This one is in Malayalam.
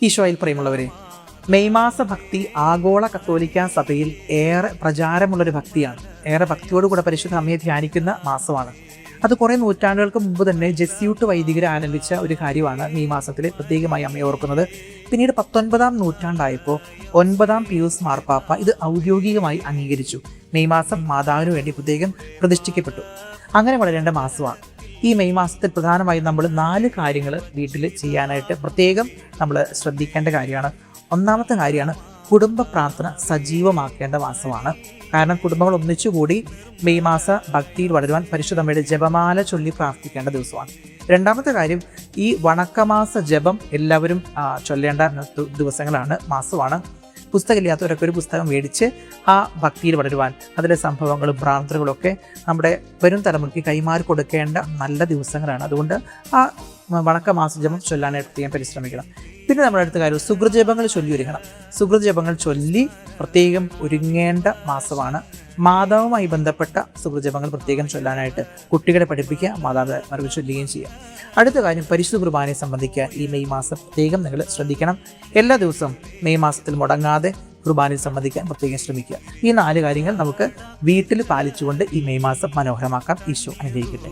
ഈശോയിൽ പ്രിയമുള്ളവരെ, മെയ് മാസ ഭക്തി ആഗോള കത്തോലിക്ക സഭയിൽ ഏറെ പ്രചാരമുള്ളൊരു ഭക്തിയാണ്. ഏറെ ഭക്തിയോടുകൂടെ പരിശുദ്ധ അമ്മയെ ധ്യാനിക്കുന്ന മാസമാണ്. അത് കുറേ നൂറ്റാണ്ടുകൾക്ക് മുമ്പ് തന്നെ ജെസ്യൂട്ട് വൈദികർ ആരംഭിച്ച ഒരു കാര്യമാണ് മെയ് മാസത്തിൽ പ്രത്യേകമായി അമ്മയെ ഓർക്കുന്നത്. പിന്നീട് 19-ാം നൂറ്റാണ്ടായപ്പോൾ 9-ാം പിയൂസ് മാർപ്പാപ്പ ഇത് ഔദ്യോഗികമായി അംഗീകരിച്ചു. മെയ് മാസം മാതാവിന് വേണ്ടി പ്രത്യേകം പ്രതിഷ്ഠിക്കപ്പെട്ടു. അങ്ങനെ വളരേണ്ട മാസമാണ്. ഈ മെയ് മാസത്തിൽ പ്രധാനമായും നമ്മൾ 4 കാര്യങ്ങൾ വീട്ടിൽ ചെയ്യാനായിട്ട് പ്രത്യേകം നമ്മൾ ശ്രദ്ധിക്കേണ്ട കാര്യമാണ്. ഒന്നാമത്തെ കാര്യമാണ് കുടുംബ പ്രാർത്ഥന സജീവമാക്കേണ്ട മാസമാണ്. കാരണം കുടുംബങ്ങൾ ഒന്നിച്ചുകൂടി മെയ് മാസ ഭക്തിയിൽ വളരുവാൻ പരിശുദ്ധമ്മയുടെ ജപമാല ചൊല്ലി പ്രാർത്ഥിക്കേണ്ട ദിവസമാണ്. രണ്ടാമത്തെ കാര്യം, ഈ വണക്കമാസ ജപം എല്ലാവരും ചൊല്ലേണ്ട ദിവസങ്ങളാണ്, മാസമാണ്. പുസ്തകമില്ലാത്തവരൊക്കെ ഒരു പുസ്തകം മേടിച്ച് ആ ഭക്തിയിൽ വളരുവാൻ അതിലെ സംഭവങ്ങളും പ്രാർത്ഥനകളും ഒക്കെ നമ്മുടെ വരും തലമുറയ്ക്ക് കൈമാറി കൊടുക്കേണ്ട നല്ല ദിവസങ്ങളാണ്. അതുകൊണ്ട് ആ വണക്കമാസ ജപം ചൊല്ലാനായിട്ട് പ്രത്യേകം പരിശ്രമിക്കണം. പിന്നെ നമ്മുടെ അടുത്ത കാര്യം, സുകൃജപങ്ങൾ ചൊല്ലി ഒരുങ്ങണം. സുകൃജപങ്ങൾ ചൊല്ലി പ്രത്യേകം ഒരുങ്ങേണ്ട മാസമാണ്. മാതാവുമായി ബന്ധപ്പെട്ട സുകൃജപങ്ങൾ പ്രത്യേകം ചൊല്ലാനായിട്ട് കുട്ടികളെ പഠിപ്പിക്കുക, മാതാപിതാക്കന്മാർക്ക് ചൊല്ലുകയും ചെയ്യുക. അടുത്ത കാര്യം, പരിശുദ്ധ കുർബാനയെ സംബന്ധിക്കാൻ ഈ മെയ് മാസം പ്രത്യേകം നിങ്ങൾ ശ്രദ്ധിക്കണം. എല്ലാ ദിവസവും മെയ് മാസത്തിൽ മുടങ്ങാതെ കുർബാനയിൽ സംബന്ധിക്കാൻ പ്രത്യേകം ശ്രമിക്കുക. ഈ 4 കാര്യങ്ങൾ നമുക്ക് വീട്ടിൽ പാലിച്ചുകൊണ്ട് ഈ മെയ് മാസം മനോഹരമാക്കാം. ഈശോ അനുഗ്രഹിക്കട്ടെ.